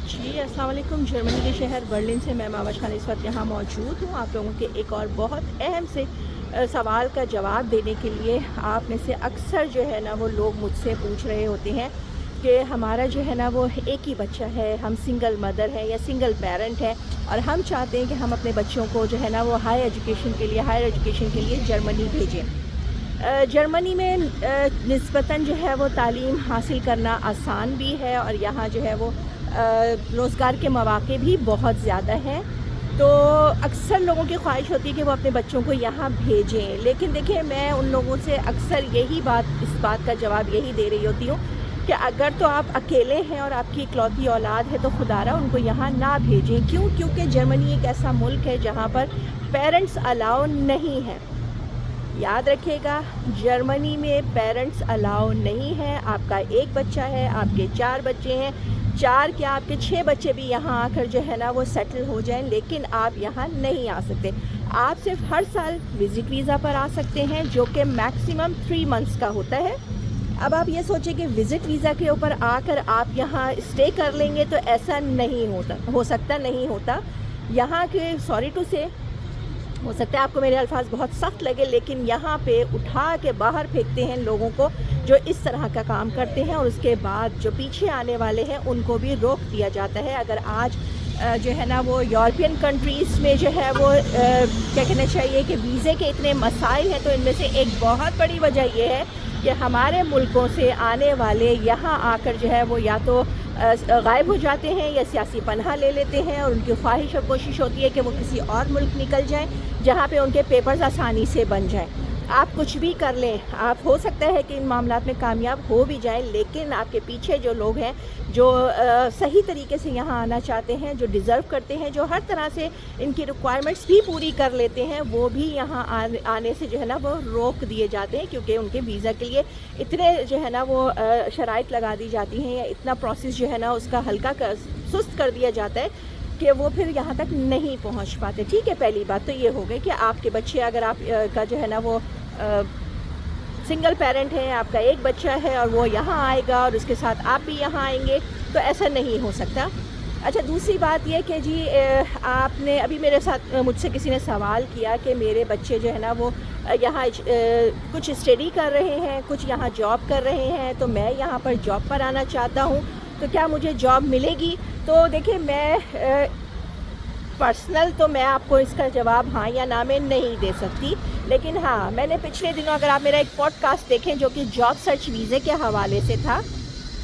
जी, अस्सलाम वालेकुम। जर्मनी के शहर बर्लिन से मैं मावश खान इस वक्त यहाँ मौजूद हूँ आप लोगों के एक और बहुत अहम से सवाल का जवाब देने के लिए। आप में से अक्सर जो है ना वो लोग मुझसे पूछ रहे होते हैं कि हमारा जो है ना वो एक ही बच्चा है, हम सिंगल मदर है या सिंगल पेरेंट है और हम चाहते हैं कि हम अपने बच्चों को जो है ना वो हायर एजुकेशन के लिए जर्मनी भेजें। जर्मनी में निस्बतन जो है वो तालीम हासिल करना आसान भी है और यहाँ जो है वो रोज़गार के मौक़े भी बहुत ज़्यादा हैं। तो अक्सर लोगों की ख्वाहिश होती है कि वो अपने बच्चों को यहाँ भेजें, लेकिन देखिए मैं उन लोगों से अक्सर इस बात का जवाब यही दे रही होती हूँ कि अगर तो आप अकेले हैं और आपकी इकलौती औलाद है तो खुदारा उनको यहाँ ना भेजें। क्यों? क्योंकि जर्मनी एक ऐसा मुल्क है जहाँ पर पेरेंट्स अलाउ नहीं है। याद रखिएगा, जर्मनी में पेरेंट्स अलाउ नहीं है। आपका एक बच्चा है, आपके 4 बच्चे हैं, 4 क्या आपके 6 बच्चे भी यहाँ आकर जो है ना वो सेटल हो जाएं, लेकिन आप यहाँ नहीं आ सकते। आप सिर्फ हर साल विज़िट वीज़ा पर आ सकते हैं जो कि मैक्सिमम 3 मंथ्स का होता है। अब आप ये सोचें कि विज़िट वीज़ा के ऊपर आकर आप यहाँ स्टे कर लेंगे तो ऐसा नहीं होता। यहाँ के सॉरी टू से हो सकता है आपको मेरे अल्फाज बहुत सख्त लगे, लेकिन यहाँ पे उठा के बाहर फेंकते हैं लोगों को जो इस तरह का काम करते हैं और उसके बाद जो पीछे आने वाले हैं उनको भी रोक दिया जाता है। अगर आज जो है ना वो यूरोपियन कंट्रीज़ में जो है वो क्या कहना चाहिए कि वीज़े के इतने मसाइल हैं, तो इनमें से एक बहुत बड़ी वजह ये है कि हमारे मुल्कों से आने वाले यहाँ आकर जो है वो या तो गायब हो जाते हैं या सियासी पनाह ले लेते हैं और उनकी ख्वाहिश और कोशिश होती है कि वो किसी और मुल्क निकल जाएं जहाँ पे उनके पेपर्स आसानी से बन जाएं। आप कुछ भी कर लें, आप हो सकता है कि इन मामलात में कामयाब हो भी जाएं, लेकिन आपके पीछे जो लोग हैं जो सही तरीके से यहाँ आना चाहते हैं, जो डिज़र्व करते हैं, जो हर तरह से इनकी रिक्वायरमेंट्स भी पूरी कर लेते हैं, वो भी यहाँ आने से जो है ना वो रोक दिए जाते हैं, क्योंकि उनके वीज़ा के लिए इतने जो है ना वो शराइत लगा दी जाती हैं या इतना प्रोसेस जो है ना उसका सुस्त कर दिया जाता है कि वो फिर यहाँ तक नहीं पहुँच पाते। ठीक है, पहली बात तो ये हो गई कि आपके बच्चे अगर आप का जो है ना वो सिंगल पेरेंट है, आपका एक बच्चा है और वो यहाँ आएगा और उसके साथ आप भी यहाँ आएंगे, तो ऐसा नहीं हो सकता। अच्छा, दूसरी बात ये कि जी आपने अभी मुझसे किसी ने सवाल किया कि मेरे बच्चे जो है ना वो यहाँ कुछ स्टडी कर रहे हैं, कुछ यहाँ जॉब कर रहे हैं, तो मैं यहाँ पर जॉब पर आना चाहता हूँ, तो क्या मुझे जॉब मिलेगी? तो देखिए मैं पर्सनल तो मैं आपको इसका जवाब हाँ या ना में नहीं दे सकती, लेकिन हाँ मैंने पिछले दिनों अगर आप मेरा एक पॉडकास्ट देखें जो कि जॉब सर्च वीज़े के हवाले से था,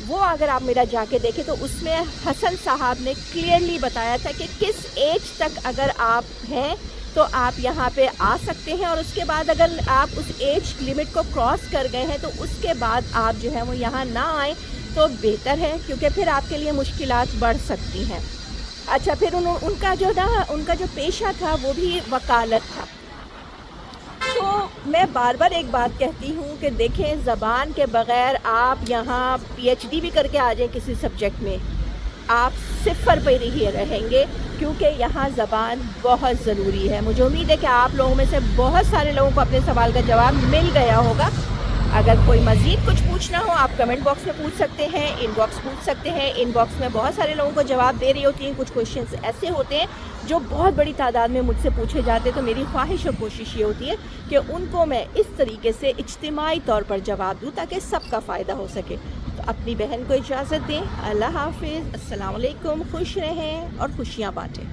वो अगर आप मेरा जाके देखें तो उसमें हसन साहब ने क्लियरली बताया था कि किस एज तक अगर आप हैं तो आप यहाँ पे आ सकते हैं और उसके बाद अगर आप उस एज लिमिट को क्रॉस कर गए हैं तो उसके बाद आप जो है वो यहाँ ना आएँ तो बेहतर है, क्योंकि फिर आपके लिए मुश्किलात बढ़ सकती हैं। अच्छा, फिर उनका जो पेशा था वो भी वकालत था। तो मैं बार बार एक बात कहती हूँ कि देखें, ज़बान के बग़ैर आप यहाँ PhD भी करके आ जाएं किसी सब्जेक्ट में, आप सिफर पर ही रहेंगे, क्योंकि यहाँ ज़बान बहुत ज़रूरी है। मुझे उम्मीद है कि आप लोगों में से बहुत सारे लोगों को अपने सवाल का जवाब मिल गया होगा। अगर कोई मज़ीद कुछ पूछना हो आप कमेंट बॉक्स में पूछ सकते हैं, इनबॉक्स पूछ सकते हैं। इनबॉक्स में बहुत सारे लोगों को जवाब दे रही होती हैं। कुछ क्वेश्चंस ऐसे होते हैं जो बहुत बड़ी तादाद में मुझसे पूछे जाते हैं, तो मेरी ख्वाहिश और कोशिश ये होती है कि उनको मैं इस तरीके से इज्तिमाई तौर पर जवाब दूँ ताकि सबका फ़ायदा हो सके। तो अपनी बहन को इजाज़त दें। अल्लाह हाफ़िज़, अस्सलाम वालेकुम, खुश रहें और खुशियाँ बाँटें।